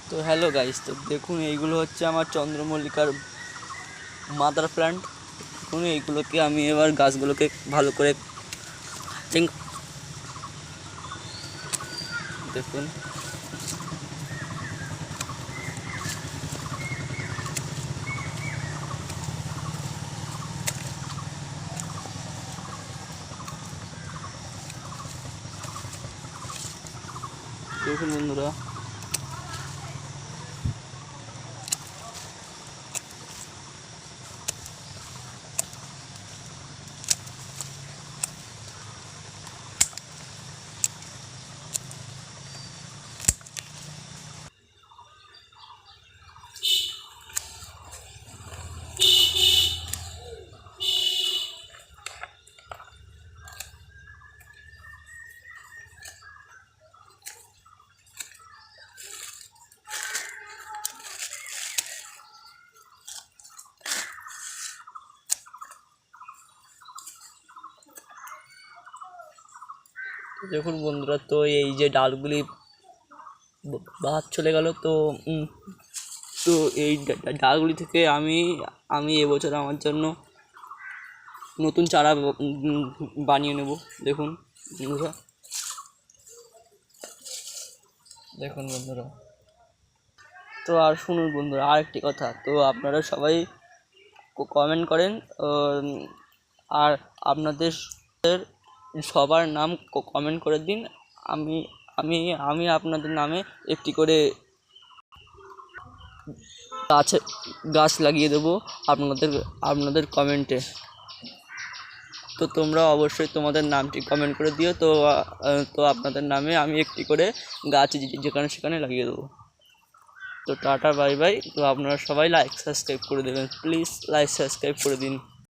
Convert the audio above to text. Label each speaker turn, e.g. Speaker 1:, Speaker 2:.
Speaker 1: তো hello guys, তো দেখুন এইগুলো হচ্ছে আমার চন্দ্রমল্লিকার মাদার প্ল্যান্ট। দেখুন এইগুলোকে আমি এবার গাছগুলোকে ভালো করে দেখুন দেখুন বন্ধুরা, দেখুন বন্ধুরা, তো এই যে ডালগুলি বাদ চলে গেল, তো তো এই ডালগুলি থেকে আমি আমি এবছর আমার জন্য নতুন চারা বানিয়ে নেব। দেখুন বন্ধুরা, দেখুন বন্ধুরা, তো আর শুনুন বন্ধুরা, আরেকটি কথা, তো আপনারা সবাই কমেন্ট করেন, আর আপনাদের সবার নাম কমেন্ট করে দিন। আমি আমি আমি আপনাদের নামে একটি করে গাছ লাগিয়ে দেবো আপনাদের কমেন্টে। তো তোমরা অবশ্যই তোমাদের নামটি কমেন্ট করে দিও। তো আপনাদের নামে আমি একটি করে গাছ যেখানে সেখানে লাগিয়ে দেবো। তো টাটা, বাই বাই। তো আপনারা সবাই লাইক সাবস্ক্রাইব করে দেবেন, প্লিজ লাইক সাবস্ক্রাইব করে দিন।